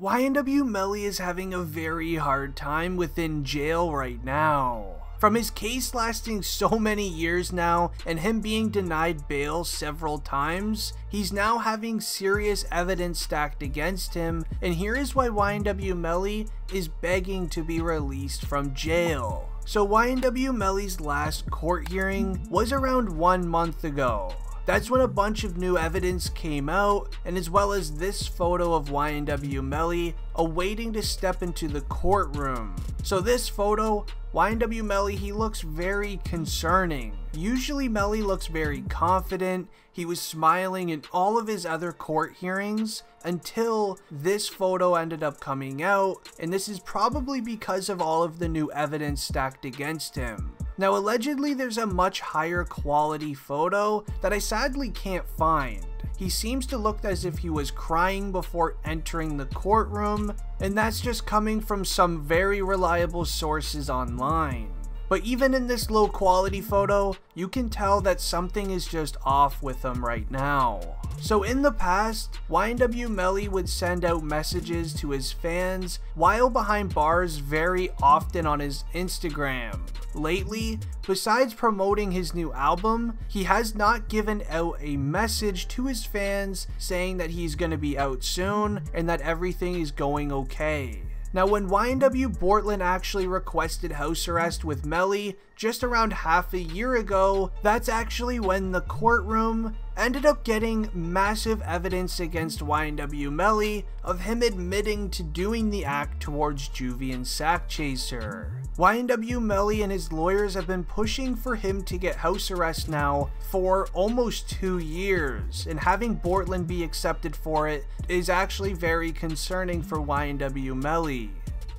YNW Melly is having a very hard time within jail right now. From his case lasting so many years now and him being denied bail several times, he's now having serious evidence stacked against him, and here is why YNW Melly is begging to be released from jail. So YNW Melly's last court hearing was around 1 month ago. That's when a bunch of new evidence came out, and as well as this photo of YNW Melly awaiting to step into the courtroom. So this photo, YNW Melly, he looks very concerning. Usually Melly looks very confident. He was smiling in all of his other court hearings until this photo ended up coming out, and this is probably because of all of the new evidence stacked against him. Now allegedly there's a much higher quality photo that I sadly can't find. He seems to look as if he was crying before entering the courtroom, and that's just coming from some very reliable sources online. But even in this low quality photo, you can tell that something is just off with him right now. So in the past, YNW Melly would send out messages to his fans while behind bars very often on his Instagram. Lately, besides promoting his new album, he has not given out a message to his fans saying that he's gonna be out soon and that everything is going okay. Now when YNW Bortlen actually requested house arrest with Melly just around half a year ago, that's actually when the courtroom ended up getting massive evidence against YNW Melly of him admitting to doing the act towards Juvy and Sakchaser. YNW Melly and his lawyers have been pushing for him to get house arrest now for almost 2 years, and having Bortlen be accepted for it is actually very concerning for YNW Melly.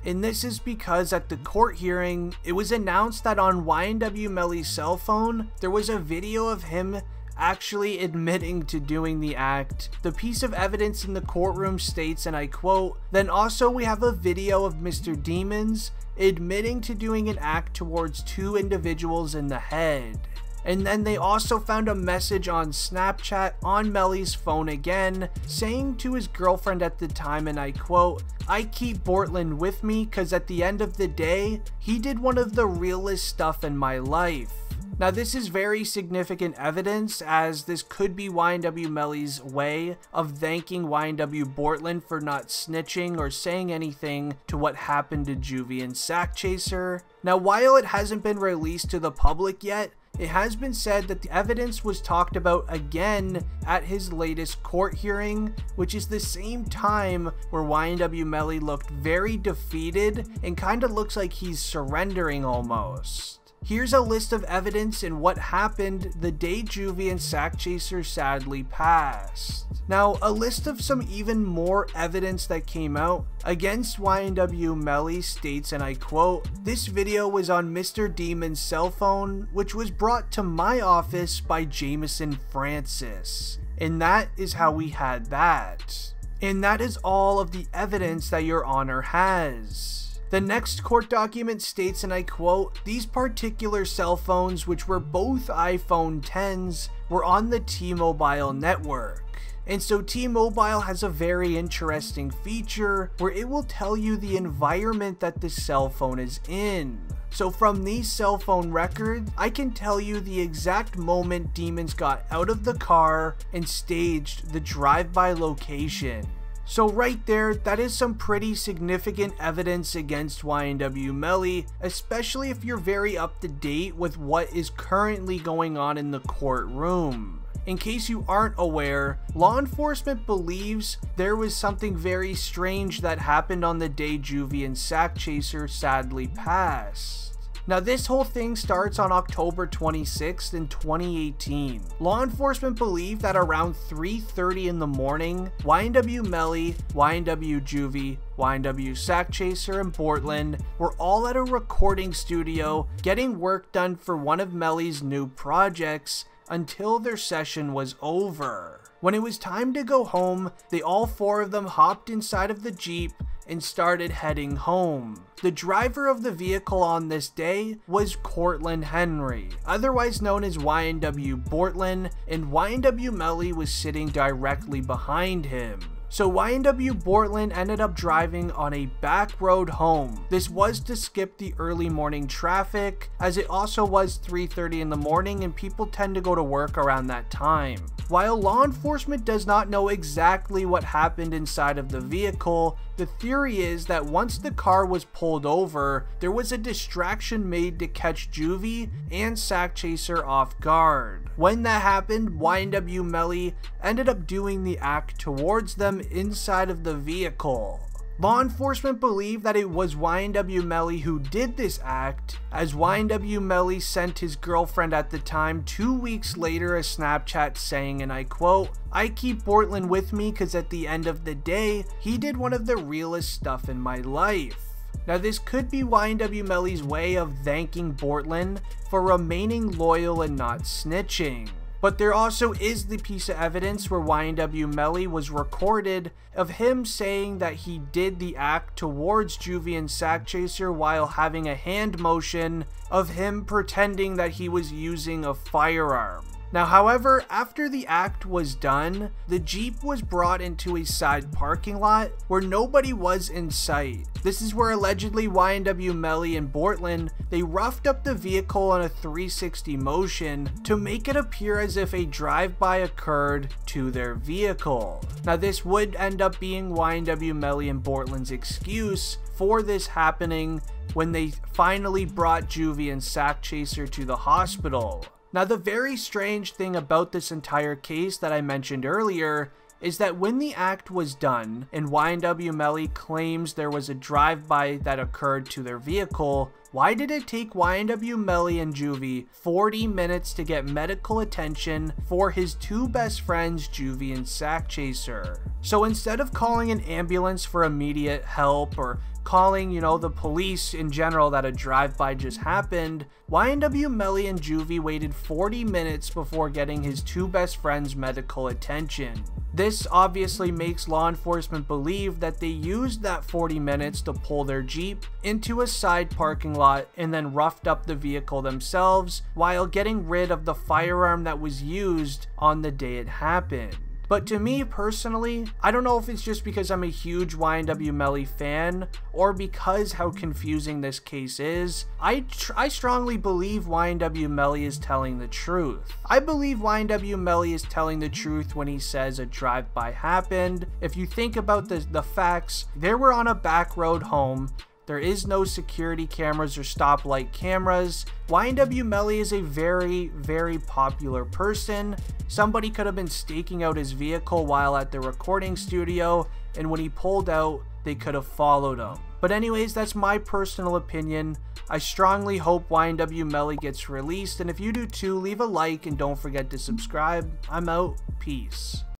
And this is because at the court hearing, it was announced that on YNW Melly's cell phone, there was a video of him actually admitting to doing the act. The piece of evidence in the courtroom states, and I quote, "Then also we have a video of Mr. Demons admitting to doing an act towards 2 individuals in the head." And then they also found a message on Snapchat on Melly's phone again, saying to his girlfriend at the time, and I quote, "I keep Bortlen with me cause at the end of the day, he did one of the realest stuff in my life." Now this is very significant evidence, as this could be YNW Melly's way of thanking YNW Bortlen for not snitching or saying anything to what happened to Juvy and Sakchaser. Now while it hasn't been released to the public yet, it has been said that the evidence was talked about again at his latest court hearing, which is the same time where YNW Melly looked very defeated and kinda looks like he's surrendering almost. Here's a list of evidence and what happened the day Juvy and Sakchaser sadly passed. Now, a list of some even more evidence that came out against YNW Melly states, and I quote, "This video was on Mr. Demon's cell phone, which was brought to my office by Jameson Francis." And that is how we had that. And that is all of the evidence that Your Honor has. The next court document states, and I quote, "These particular cell phones, which were both iPhone 10s, were on the T-Mobile network." And so T-Mobile has a very interesting feature where it will tell you the environment that the cell phone is in. So from these cell phone records, I can tell you the exact moment Demons got out of the car and staged the drive-by location. So right there, that is some pretty significant evidence against YNW Melly, especially if you're very up to date with what is currently going on in the courtroom. In case you aren't aware, law enforcement believes there was something very strange that happened on the day Juvy and Sakchaser sadly passed. Now this whole thing starts on October 26th in 2018. Law enforcement believe that around 3:30 in the morning, YNW Melly, YNW Juvy, YNW Sakchaser, and Bortlen were all at a recording studio getting work done for one of Melly's new projects until their session was over. When it was time to go home, they all 4 of them hopped inside of the Jeep and started heading home. The driver of the vehicle on this day was Cortland Henry, otherwise known as YNW Bortlen, and YNW Melly was sitting directly behind him. So YNW Bortlen ended up driving on a back road home. This was to skip the early morning traffic, as it also was 3:30 in the morning and people tend to go to work around that time. While law enforcement does not know exactly what happened inside of the vehicle, the theory is that once the car was pulled over, there was a distraction made to catch Juvy and Sakchaser off guard. When that happened, YNW Melly ended up doing the act towards them inside of the vehicle. Law enforcement believe that it was YNW Melly who did this act, as YNW Melly sent his girlfriend at the time 2 weeks later a Snapchat saying, and I quote, "I keep Bortlen with me because at the end of the day, he did one of the realest stuff in my life." Now this could be YNW Melly's way of thanking Bortlen for remaining loyal and not snitching. But there also is the piece of evidence where YNW Melly was recorded of him saying that he did the act towards Juvy and Sakchaser while having a hand motion of him pretending that he was using a firearm. Now, however, after the act was done, the Jeep was brought into a side parking lot where nobody was in sight. This is where allegedly YNW Melly and Bortlen, they roughed up the vehicle on a 360 motion to make it appear as if a drive-by occurred to their vehicle. Now, this would end up being YNW Melly and Bortlen's excuse for this happening when they finally brought Juvy and Sakchaser to the hospital. Now, the very strange thing about this entire case that I mentioned earlier is that when the act was done and YNW Melly claims there was a drive-by that occurred to their vehicle, why did it take YNW Melly and Juvy 40 minutes to get medical attention for his two best friends, Juvy and Sakchaser? So instead of calling an ambulance for immediate help or calling, the police in general that a drive-by just happened, YNW Melly and Juvy waited 40 minutes before getting his two best friends medical attention. This obviously makes law enforcement believe that they used that 40 minutes to pull their Jeep into a side parking lot and then roughed up the vehicle themselves while getting rid of the firearm that was used on the day it happened. But to me personally, I don't know if it's just because I'm a huge YNW Melly fan or because how confusing this case is, I strongly believe YNW Melly is telling the truth. I believe YNW Melly is telling the truth when he says a drive-by happened. If you think about the facts, they were on a back road home. There is no security cameras or stoplight cameras. YNW Melly is a very, very popular person. Somebody could have been staking out his vehicle while at the recording studio, and when he pulled out, they could have followed him. But anyways, that's my personal opinion. I strongly hope YNW Melly gets released, and if you do too, leave a like and don't forget to subscribe. I'm out. Peace.